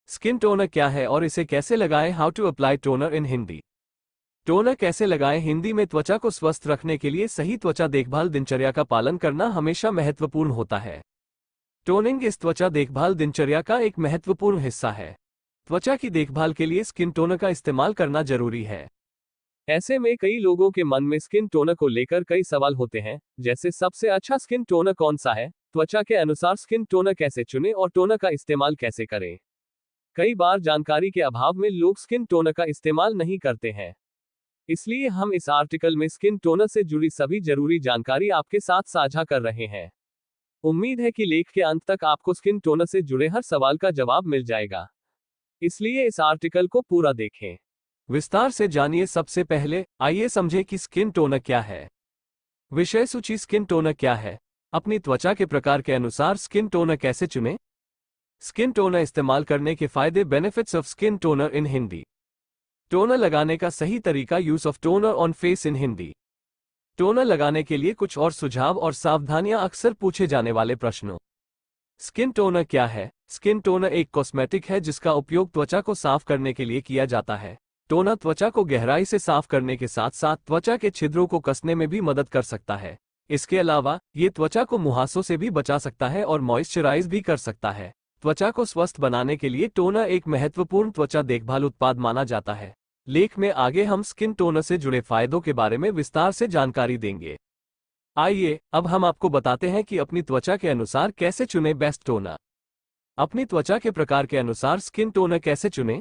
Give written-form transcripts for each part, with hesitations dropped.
Skin toner क्या है और इसे कैसे लगाएं? How to apply toner in Hindi. Toner कैसे लगाएं? हिंदी में त्वचा को स्वस्थ रखने के लिए सही त्वचा देखभाल दिनचर्या का पालन करना हमेशा महत्वपूर्ण होता है। टोनिंग इस त्वचा देखभाल दिनचर्या का एक महत्वपूर्ण हिस्सा है। त्वचा की देखभाल के लिए स्किन टोनर का इस्तेमाल करना जरूरी है। ऐसे में कई लोगों के मन में स्किन टोनर को लेकर कई सवाल होते हैं, जैसे सबसे अच्छा स्किन टोनर कौन सा है, त्वचा के अनुसार स्किन टोनर कैसे चुनें और टोनर का इस्तेमाल कैसे करें। कई बार जानकारी के अभाव में लोग स्किन टोनर का इस्तेमाल नहीं करते हैं। इसलिए हम इस आर्टिकल में स्किन टोनर से जुड़ी सभी जरूरी जानकारी आपके साथ साझा कर रहे हैं। उम्मीद है कि लेख के अंत तक आपको स्किन टोनर से जुड़े हर सवाल का जवाब मिल जाएगा, इसलिए इस आर्टिकल को पूरा देखें। विस्तार से जानिए। सबसे पहले आइए समझें कि स्किन टोनर क्या है। विषय सूची। स्किन टोनर क्या है? अपनी त्वचा के प्रकार के अनुसार स्किन टोनर कैसे चुनें? स्किन टोनर इस्तेमाल करने के फायदे। Benefits of skin toner in Hindi. Toner लगाने का सही तरीका। Use of toner on face in Hindi. Toner लगाने के लिए कुछ और सुझाव और सावधानियां। अक्सर पूछे जाने वाले प्रश्नों। स्किन टोनर क्या है? स्किन टोनर एक कॉस्मेटिक है जिसका उपयोग त्वचा को साफ करने के लिए किया जाता है। टोनर त्वचा को गहराई से साफ करने के साथ साथ त्वचा के छिद्रों को कसने में भी मदद कर सकता है। इसके अलावा ये त्वचा को मुहासों से भी बचा सकता है और मॉइस्चराइज भी कर सकता है। त्वचा को स्वस्थ बनाने के लिए टोनर एक महत्वपूर्ण त्वचा देखभाल उत्पाद माना जाता है। लेख में आगे हम स्किन टोनर से जुड़े फायदों के बारे में विस्तार से जानकारी देंगे। आइए अब हम आपको बताते हैं कि अपनी त्वचा के अनुसार कैसे चुनें बेस्ट टोनर। अपनी त्वचा के प्रकार के अनुसार स्किन टोनर कैसे चुनें?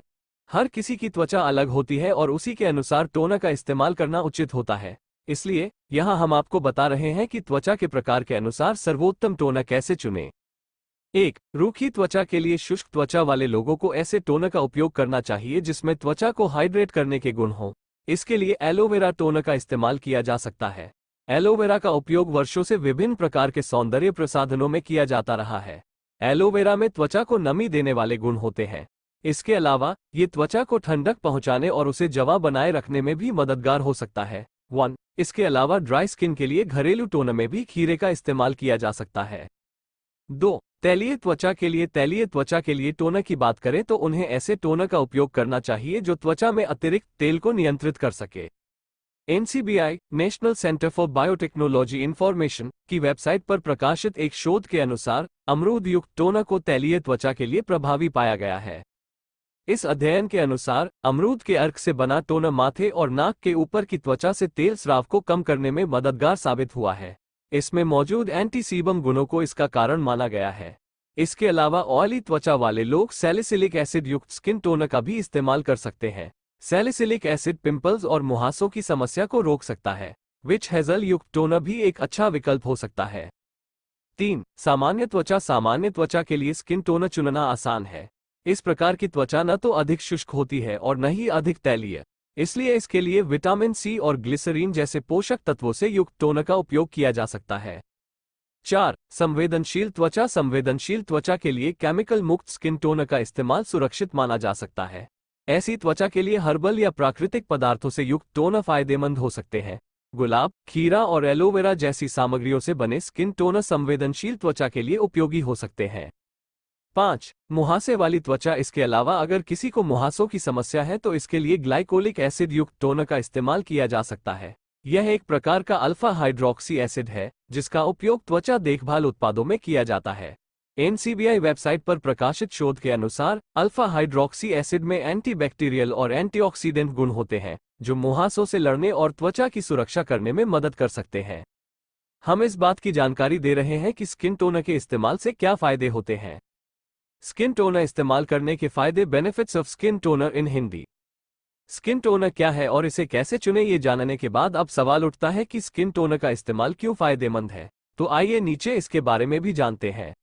हर किसी की त्वचा अलग होती है और उसी के अनुसार टोनर का इस्तेमाल करना उचित होता है। इसलिए यहां हम आपको बता रहे हैं कि त्वचा के प्रकार के अनुसार सर्वोत्तम टोनर कैसे चुनें। 1. रूखी त्वचा के लिए। शुष्क त्वचा वाले लोगों को ऐसे टोनर का उपयोग करना चाहिए जिसमें त्वचा को हाइड्रेट करने के गुण हों। इसके लिए एलोवेरा टोनर का इस्तेमाल किया जा सकता है। एलोवेरा का उपयोग वर्षों से विभिन्न प्रकार के सौंदर्य प्रसाधनों में किया जाता रहा है। एलोवेरा में त्वचा को नमी देने वाले गुण होते हैं। इसके अलावा ये त्वचा को ठंडक पहुंचाने और उसे जवा बनाए रखने में भी मददगार हो सकता है। 1. इसके अलावा ड्राई स्किन के लिए घरेलू टोनर में भी खीरे का इस्तेमाल किया जा सकता है। 2. तैलीय त्वचा के लिए। तैलीय त्वचा के लिए टोनर की बात करें तो उन्हें ऐसे टोनर का उपयोग करना चाहिए जो त्वचा में अतिरिक्त तेल को नियंत्रित कर सके। NCBI national centre for biotechnology information की वेबसाइट पर प्रकाशित एक शोध के अनुसार अमरूद युक्त टोनर को तैलीय त्वचा के लिए प्रभावी पाया गया है। इस अध्ययन के अनुसार अमरूद के अर्क से बना टोनर माथे और नाक के ऊपर की त्वचा से तेल स्राव को कम करने में मददगार साबित हुआ है। इसमें मौजूद एंटी सीबम गुणों को इसका कारण माना गया है। इसके अलावा ऑयली त्वचा वाले लोग सैलिसिलिक एसिड युक्त स्किन टोनर का भी इस्तेमाल कर सकते हैं। सैलिसिलिक एसिड पिंपल्स और मुहासों की समस्या को रोक सकता है। विच हेजल युक्त टोनर भी एक अच्छा विकल्प हो सकता है। 3. सामान्य त्वचा। सामान्य त्वचा के लिए स्किन टोनर चुनना आसान है। इस प्रकार की त्वचा न तो अधिक शुष्क होती है और न ही अधिक तैलीय, इसलिए इसके लिए विटामिन सी और ग्लिसरीन जैसे पोषक तत्वों से युक्त टोनर का उपयोग किया जा सकता है। 4. संवेदनशील त्वचा। संवेदनशील त्वचा के लिए केमिकल मुक्त स्किन टोनर का इस्तेमाल सुरक्षित माना जा सकता है। ऐसी त्वचा के लिए हर्बल या प्राकृतिक पदार्थों से युक्त टोनर फायदेमंद हो सकते हैं। गुलाब, खीरा और एलोवेरा जैसी सामग्रियों से बने स्किन टोनर संवेदनशील त्वचा के लिए उपयोगी हो सकते हैं। 5. मुहासे वाली त्वचा। इसके अलावा अगर किसी को मुहासों की समस्या है तो इसके लिए ग्लाइकोलिक एसिड युक्त टोनर का इस्तेमाल किया जा सकता है। यह एक प्रकार का अल्फा हाइड्रोक्सी एसिड है जिसका उपयोग त्वचा देखभाल उत्पादों में किया जाता है। NCBI वेबसाइट पर प्रकाशित शोध के अनुसार अल्फा हाइड्रोक्सी एसिड में एंटीबैक्टीरियल और एंटीऑक्सीडेंट गुण होते हैं जो मुहासों से लड़ने और त्वचा की सुरक्षा करने में मदद कर सकते हैं। हम इस बात की जानकारी दे रहे हैं कि स्किन टोनर के इस्तेमाल से क्या फायदे होते हैं। स्किन टोनर इस्तेमाल करने के फायदे। Benefits of skin toner in Hindi. Skin toner क्या है और इसे कैसे चुनें, ये जानने के बाद अब सवाल उठता है कि स्किन टोनर का इस्तेमाल क्यों फायदेमंद है। तो आइए नीचे इसके बारे में भी जानते हैं।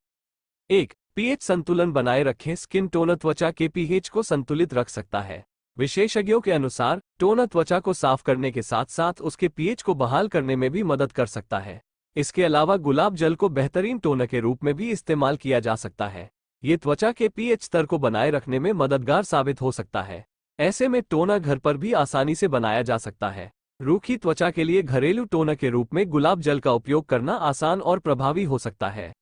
1. pH संतुलन बनाए रखें। स्किन टोनर त्वचा के pH को संतुलित रख सकता है। विशेषज्ञों के अनुसार टोनर त्वचा को साफ करने के साथ साथ उसके pH को बहाल करने में भी मदद कर सकता है। इसके अलावा गुलाब जल को बेहतरीन टोनर के रूप में भी इस्तेमाल किया जा सकता है। ये त्वचा के pH स्तर को बनाए रखने में मददगार साबित हो सकता है। ऐसे में टोनर घर पर भी आसानी से बनाया जा सकता है। रूखी त्वचा के लिए घरेलू टोनर के रूप में गुलाब जल का उपयोग करना आसान और प्रभावी हो सकता है।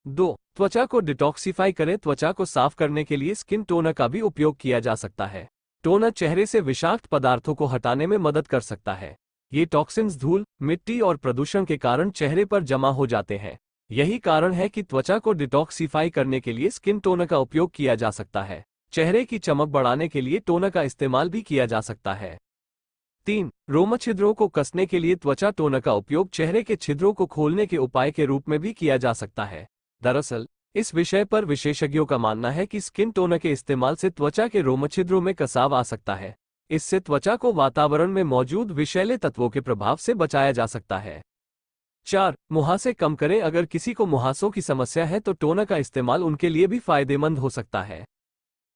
2. त्वचा को डिटॉक्सिफाई करें। त्वचा को साफ करने के लिए स्किन टोनर का भी उपयोग किया जा सकता है। टोनर चेहरे से विषाक्त पदार्थों को हटाने में मदद कर सकता है। ये टॉक्सिन्स धूल, मिट्टी और प्रदूषण के कारण चेहरे पर जमा हो जाते हैं। यही कारण है कि त्वचा को डिटॉक्सिफाई करने के लिए स्किन टोनर का उपयोग किया जा सकता है। चेहरे की चमक बढ़ाने के लिए टोनर का इस्तेमाल भी किया जा सकता है। 3. रोम छिद्रों को कसने के लिए त्वचा टोनर का उपयोग चेहरे के छिद्रों को खोलने के उपाय के रूप में भी किया जा सकता है। दरअसल इस विषय पर विशेषज्ञों का मानना है कि स्किन टोनर के इस्तेमाल से त्वचा के रोम छिद्रों में कसाव आ सकता है। इससे त्वचा को वातावरण में मौजूद विषैले तत्वों के प्रभाव से बचाया जा सकता है। 4. मुहासे कम करें। अगर किसी को मुहासों की समस्या है तो टोनर का इस्तेमाल उनके लिए भी फायदेमंद हो सकता है।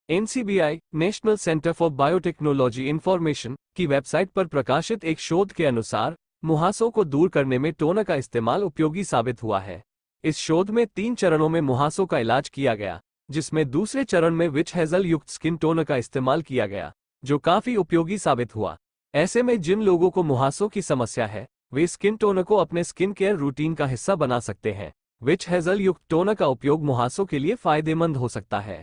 NCBI national centre for biotechnology information की वेबसाइट पर प्रकाशित एक शोध के अनुसार मुहासों को दूर करने में टोनर का इस्तेमाल उपयोगी साबित हुआ है। इस शोध में 3 चरणों में मुहासों का इलाज किया गया, जिसमें दूसरे चरण में विच हेजल युक्त स्किन टोनर का इस्तेमाल किया गया, जो काफी उपयोगी साबित हुआ। ऐसे में जिन लोगों को मुहासों की समस्या है वे स्किन टोनर को अपने स्किन केयर रूटीन का हिस्सा बना सकते हैं। विच हेजल युक्त टोनर का उपयोग मुहासों के लिए फायदेमंद हो सकता है।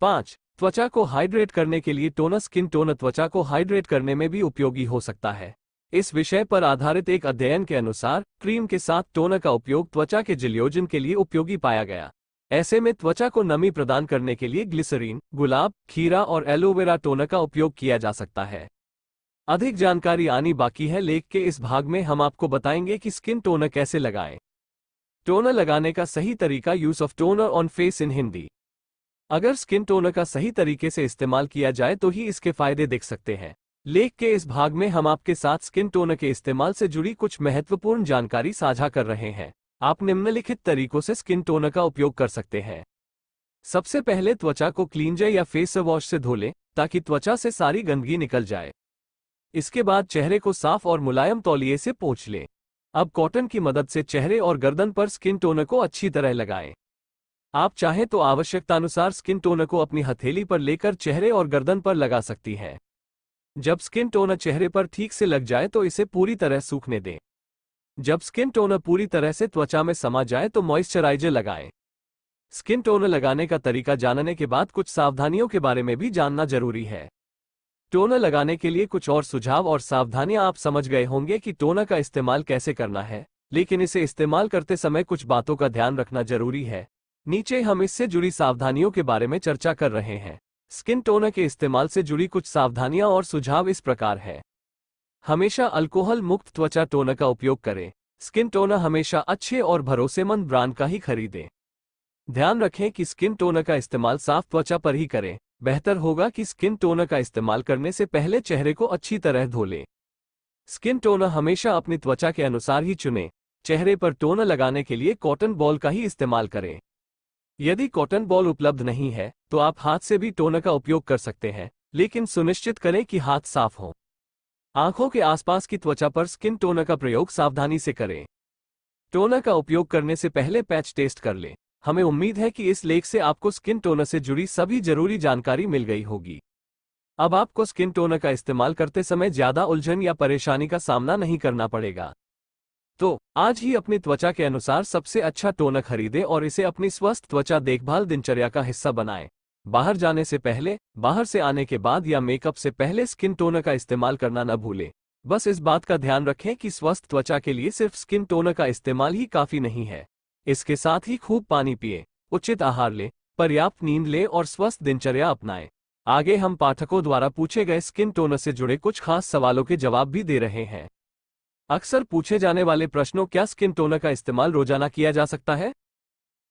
5. त्वचा को हाइड्रेट करने के लिए टोनर। स्किन टोनर त्वचा को हाइड्रेट करने में भी उपयोगी हो सकता है। इस विषय पर आधारित एक अध्ययन के अनुसार क्रीम के साथ टोनर का उपयोग त्वचा के जलयोजन के लिए उपयोगी पाया गया। ऐसे में त्वचा को नमी प्रदान करने के लिए ग्लिसरीन, गुलाब, खीरा और एलोवेरा टोनर का उपयोग किया जा सकता है। अधिक जानकारी आनी बाकी है। लेख के इस भाग में हम आपको बताएंगे कि स्किन टोनर कैसे लगाएं। टोनर लगाने का सही तरीका। Use of toner on face in Hindi. अगर स्किन टोनर का सही तरीके से इस्तेमाल किया जाए तो ही इसके फायदे दिख सकते हैं। लेख के इस भाग में हम आपके साथ स्किन टोनर के इस्तेमाल से जुड़ी कुछ महत्वपूर्ण जानकारी साझा कर रहे हैं। आप निम्नलिखित तरीकों से स्किन टोनर का उपयोग कर सकते हैं। सबसे पहले त्वचा को क्लींजर या फेस वॉश से धो लें ताकि त्वचा से सारी गंदगी निकल जाए। इसके बाद चेहरे को साफ और मुलायम तौलिए से पोंछ लें। अब कॉटन की मदद से चेहरे और गर्दन पर स्किन टोनर को अच्छी तरह लगाएं। आप चाहें तो आवश्यकतानुसार स्किन टोनर को अपनी हथेली पर लेकर चेहरे और गर्दन पर लगा सकती हैं। जब स्किन टोनर चेहरे पर ठीक से लग जाए तो इसे पूरी तरह सूखने दें। जब स्किन टोनर पूरी तरह से त्वचा में समा जाए तो मॉइस्चराइजर लगाएं। स्किन टोनर लगाने का तरीका जानने के बाद कुछ सावधानियों के बारे में भी जानना जरूरी है। टोनर लगाने के लिए कुछ और सुझाव और सावधानियां। आप समझ गए होंगे कि टोनर का इस्तेमाल कैसे करना है, लेकिन इसे इस्तेमाल करते समय कुछ बातों का ध्यान रखना जरूरी है। नीचे हम इससे जुड़ी सावधानियों के बारे में चर्चा कर रहे हैं। स्किन टोनर के इस्तेमाल से जुड़ी कुछ सावधानियां और सुझाव इस प्रकार है। हमेशा अल्कोहल मुक्त त्वचा टोनर का उपयोग करें। स्किन टोनर हमेशा अच्छे और भरोसेमंद ब्रांड का ही खरीदें। ध्यान रखें कि स्किन टोनर का इस्तेमाल साफ त्वचा पर ही करें। बेहतर होगा कि स्किन टोनर का इस्तेमाल करने से पहले चेहरे को अच्छी तरह धो लें। स्किन टोनर हमेशा अपनी त्वचा के अनुसार ही चुनें। चेहरे पर टोनर लगाने के लिए कॉटन बॉल का ही इस्तेमाल करें। यदि कॉटन बॉल उपलब्ध नहीं है तो आप हाथ से भी टोनर का उपयोग कर सकते हैं, लेकिन सुनिश्चित करें कि हाथ साफ हो। आंखों के आसपास की त्वचा पर स्किन टोनर का प्रयोग सावधानी से करें। टोनर का उपयोग करने से पहले पैच टेस्ट कर लें। हमें उम्मीद है कि इस लेख से आपको स्किन टोनर से जुड़ी सभी जरूरी जानकारी मिल गई होगी। अब आपको स्किन टोनर का इस्तेमाल करते समय ज्यादा उलझन या परेशानी का सामना नहीं करना पड़ेगा। तो आज ही अपनी त्वचा के अनुसार सबसे अच्छा टोनर खरीदें और इसे अपनी स्वस्थ त्वचा देखभाल दिनचर्या का हिस्सा बनाएं। बाहर जाने से पहले, बाहर से आने के बाद या मेकअप से पहले स्किन टोनर का इस्तेमाल करना न भूलें। बस इस बात का ध्यान रखें कि स्वस्थ त्वचा के लिए सिर्फ स्किन टोनर का इस्तेमाल ही काफी नहीं है। इसके साथ ही खूब पानी पिएं, उचित आहार लें, पर्याप्त नींद लें और स्वस्थ दिनचर्या अपनाएं। आगे हम पाठकों द्वारा पूछे गए स्किन टोनर से जुड़े कुछ खास सवालों के जवाब भी दे रहे हैं। अक्सर पूछे जाने वाले प्रश्नों। क्या स्किन टोनर का इस्तेमाल रोजाना किया जा सकता है?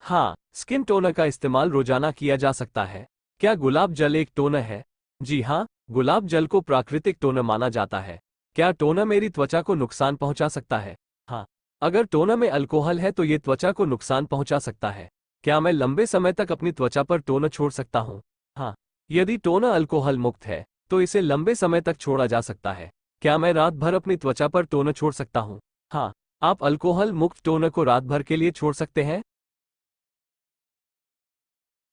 हाँ, स्किन टोनर का इस्तेमाल रोजाना किया जा सकता है। क्या गुलाब जल एक टोनर है? जी हाँ, गुलाब जल को प्राकृतिक टोनर माना जाता है। क्या टोनर मेरी त्वचा को नुकसान पहुंचा सकता है? हाँ, अगर टोनर में अल्कोहल है तो ये त्वचा को नुकसान पहुंचा सकता है। क्या मैं लंबे समय तक अपनी त्वचा पर टोनर छोड़ सकता हूँ? हाँ, यदि टोनर अल्कोहल मुक्त है तो इसे लंबे समय तक छोड़ा जा सकता है। क्या मैं रात भर अपनी त्वचा पर टोनर छोड़ सकता हूँ? हाँ, आप अल्कोहल मुक्त टोनर को रात भर के लिए छोड़ सकते हैं।